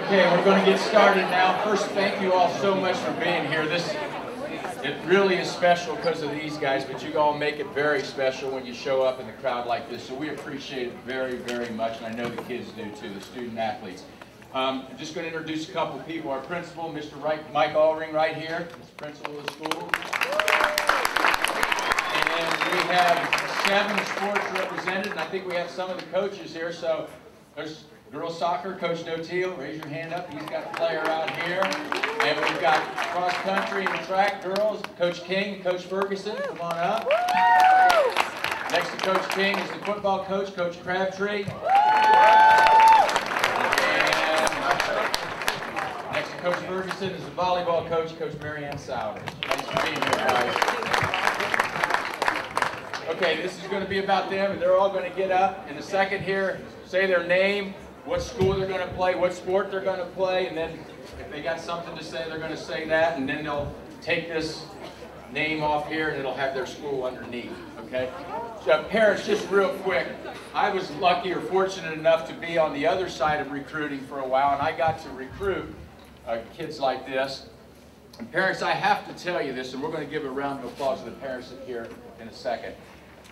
Okay, we're going to get started now. First, thank you all so much for being here. It really is special because of these guys, but you all make it very special when you show up in the crowd like this. So we appreciate it very, very much, and I know the kids do too, the student athletes. I'm just going to introduce a couple people. Our principal, Mr. Mike Allring, right here. He's the principal of the school. And we have 7 sports represented, and I think we have some of the coaches here. So there's girls soccer, Coach Doteal, raise your hand up. He's got a player out here. And we've got cross country and track girls, Coach King and Coach Ferguson. Come on up. Next to Coach King is the football coach, Coach Crabtree. Next to Coach Ferguson is the volleyball coach, Coach Marianne Sowers. Thanks for being here, guys. Okay, this is going to be about them, and they're all going to get up in a second here, say their name, what school they're going to play, what sport they're going to play, and then if they got something to say, they're going to say that, and then they'll take this name off here, and it'll have their school underneath, okay? So parents, just real quick, I was lucky or fortunate enough to be on the other side of recruiting for a while, and I got to recruit kids like this. And parents, I have to tell you this, and we're going to give a round of applause to the parents here in a second.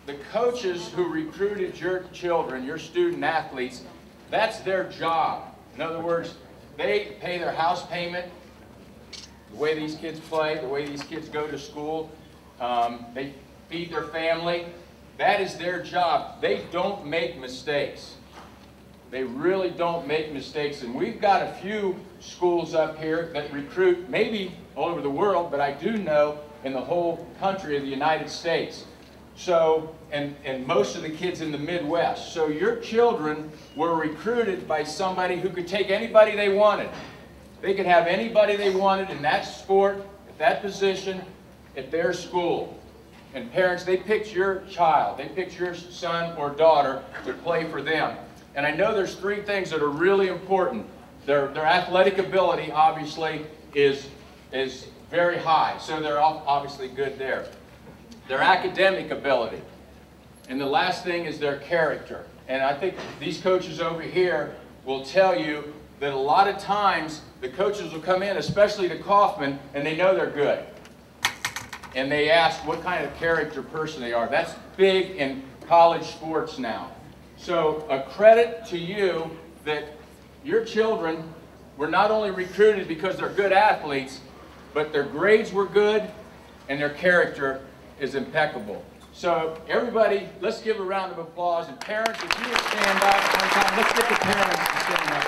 The coaches who recruited your children, your student athletes, that's their job. In other words, they pay their house payment, the way these kids play, the way these kids go to school, they feed their family. That is their job. They don't make mistakes. They really don't make mistakes. And we've got a few schools up here that recruit, maybe all over the world, but I do know in the whole country of the United States. So, and most of the kids in the Midwest. So your children were recruited by somebody who could take anybody they wanted. They could have anybody they wanted in that sport, at that position, at their school. And parents, they picked your child, they picked your son or daughter to play for them. And I know there's 3 things that are really important. Their athletic ability, obviously, is very high. So they're obviously good there. Their academic ability. And the last thing is their character. And I think these coaches over here will tell you that a lot of times the coaches will come in, especially the Coffman, and they know they're good. And they ask what kind of character person they are. That's big in college sports now. So a credit to you that your children were not only recruited because they're good athletes, but their grades were good and their character is impeccable. So everybody, let's give a round of applause. And parents, if you would stand up one time, let's get the parents to stand up.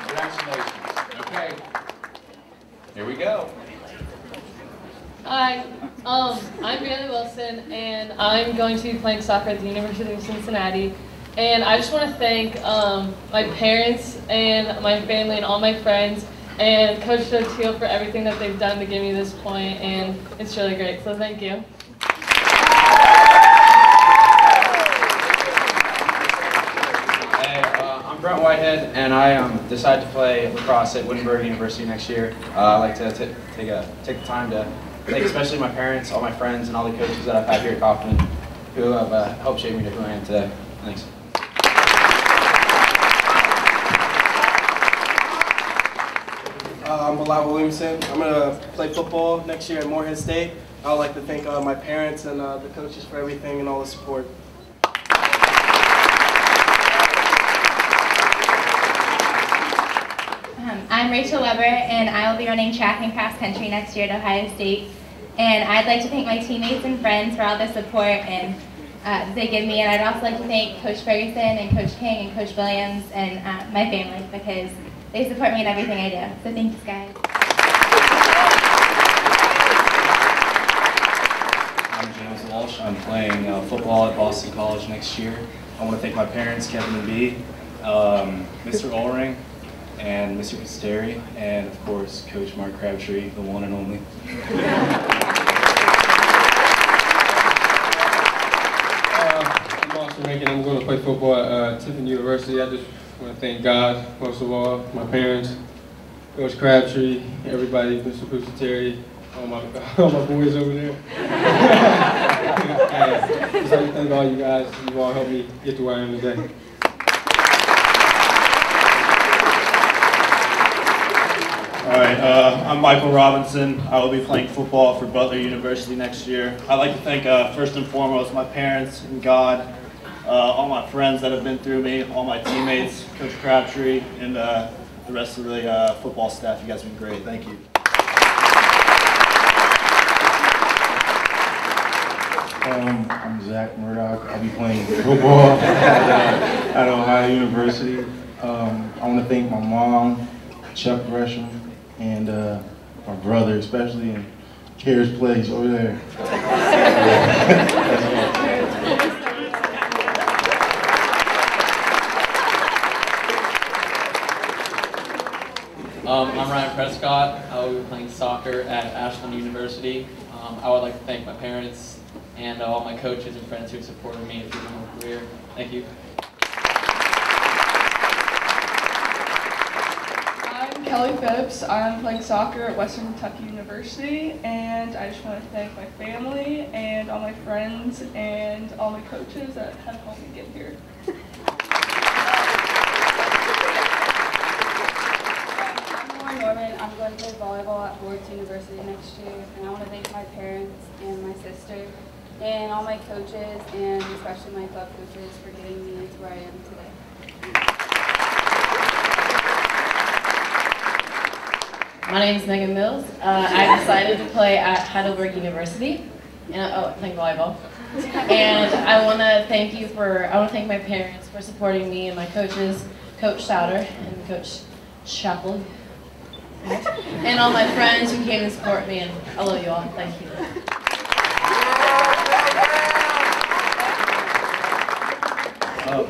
Congratulations. Okay, here we go. Hi, I'm Baily Wilson, and I'm going to be playing soccer at the University of Cincinnati. And I just want to thank my parents and my family and all my friends and Coach Doteal for everything that they've done to get me this point, and it's really great, so thank you. Hey, I'm Brent Whitehead, and I decided to play lacrosse at Wittenberg University next year. I'd like to take the time to thank especially my parents, all my friends, and all the coaches that I've had here at Coffman who have helped shape me to who I am today. Thanks. I'm Bilal Williamson. I'm going to play football next year at Morehead State. I would like to thank my parents and the coaches for everything and all the support. I'm Rachel Weber, and I will be running track and cross country next year at Ohio State. And I'd like to thank my teammates and friends for all the support and they give me. And I'd also like to thank Coach Ferguson and Coach King and Coach Williams and my family because they support me in everything I do. So thanks, guys. I'm Walsh. I'm playing football at Boston College next year. I want to thank my parents, Kevin and B, Mr. Allring, and Mr. Casteri, and of course, Coach Mark Crabtree, the one and only. I'm Austin Rankin. I'm going to play football at Tiffin University. I just want to thank God, most of all, my parents, Coach Crabtree, everybody, Mr. Casteri, all my boys over there. Just like to thank all you guys. You all helped me get to where I am today. All right, I'm Michael Robinson. I will be playing football for Butler University next year. I'd like to thank, first and foremost, my parents and God, all my friends that have been through me, all my teammates, Coach Crabtree, and the rest of the football staff. You guys have been great. Thank you. I'm Zack Murdock. I'll be playing football at Ohio University. I want to thank my mom, Chuck Gresham, and my brother especially, and Harris Place over there. I'm Ryan Prescott. I will be playing soccer at Ashland University. I would like to thank my parents and all my coaches and friends who have supported me through my whole career. Thank you. I'm Kelly Phipps. I'm playing soccer at Western Kentucky University, and I just want to thank my family and all my friends and all my coaches that have helped me get here. I'm going to play volleyball at Lourdes University next year, and I want to thank my parents and my sister and all my coaches, and especially my club coaches, for getting me into where I am today. My name is Megan Mills. I decided to play at Heidelberg University, and playing volleyball. And I want to thank my parents for supporting me and my coaches, Coach Souter and Coach Chaplin. And all my friends who came to support me, and I love you all. Thank you.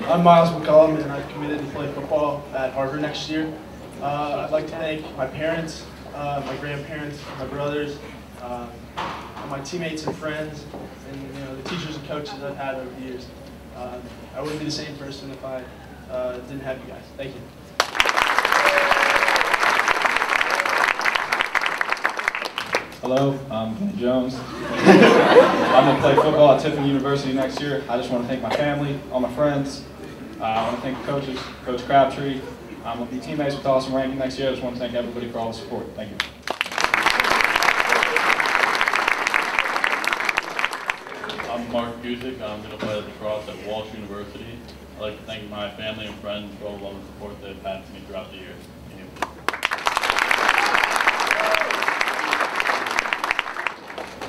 I'm Miles McCollum, and I've committed to play football at Harvard next year. I'd like to thank my parents, my grandparents, my brothers, my teammates and friends, and the teachers and coaches I've had over the years. I wouldn't be the same person if I didn't have you guys. Thank you. Hello, I'm Vinny Jones. I'm going to play football at Tiffin University next year. I just want to thank my family, all my friends. I want to thank the coaches, Coach Crabtree. I'm going to be teammates with Austen Rankin next year. I just want to thank everybody for all the support. Thank you. I'm Mark Guzik. I'm going to play lacrosse at Walsh University. I'd like to thank my family and friends for all the love and support they've had for me throughout the years.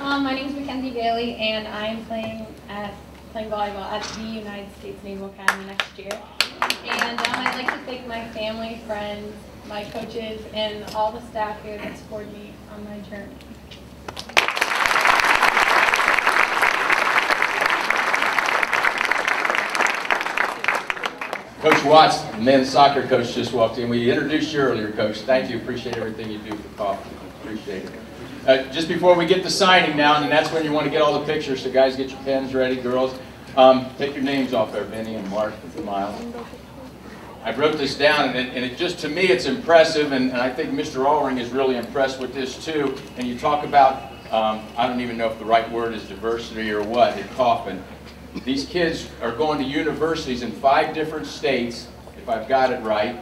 My name is McKenzie Baily, and I'm playing volleyball at the United States Naval Academy next year. And I'd like to thank my family, friends, my coaches, and all the staff here that supported me on my journey. Coach Watts, the men's soccer coach, just walked in. We introduced you earlier, Coach. Thank you. Appreciate everything you do for Coffman. Appreciate it. Just before we get to signing now, and that's when you want to get all the pictures, so guys, get your pens ready, girls. Take your names off there, Vinny and Mark and Miles. I wrote this down, and it just, to me, it's impressive, and I think Mr. Allring is really impressed with this too. And you talk about, I don't even know if the right word is diversity or what, at Coffman. These kids are going to universities in 5 different states, if I've got it right.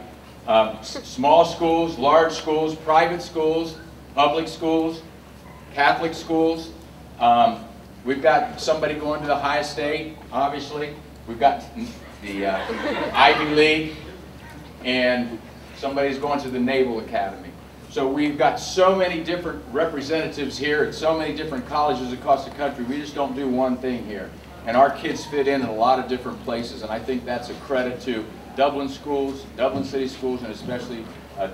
Small schools, large schools, private schools, public schools, Catholic schools. We've got somebody going to the High State, obviously. We've got the Ivy League, and somebody's going to the Naval Academy. So we've got so many different representatives here at so many different colleges across the country. We just don't do one thing here. And our kids fit in a lot of different places, and I think that's a credit to Dublin schools, Dublin City schools, and especially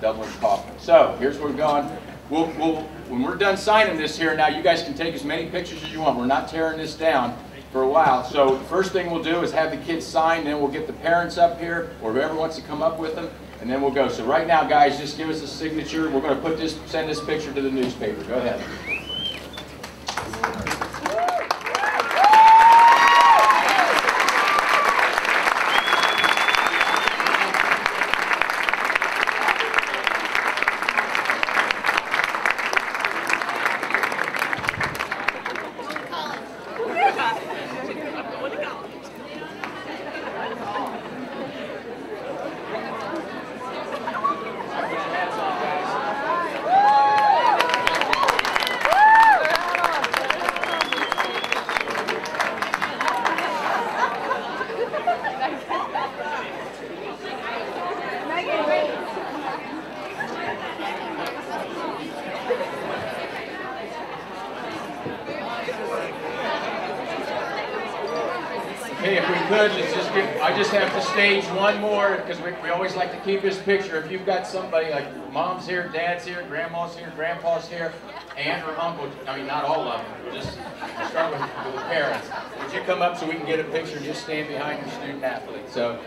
Dublin Coffman. So here's where we're going. When we're done signing this here, now you guys can take as many pictures as you want. We're not tearing this down for a while. So the first thing we'll do is have the kids sign, then we'll get the parents up here, or whoever wants to come up with them, and then we'll go. So right now, guys, just give us a signature. We're going to send this picture to the newspaper. Go ahead. could, I just have to stage one more, because we always like to keep this picture. If you've got somebody like mom's here, dad's here, grandma's here, grandpa's here, aunt or uncle, I mean, not all of them, just start with the parents. Would you come up so we can get a picture and just stand behind your student athlete? So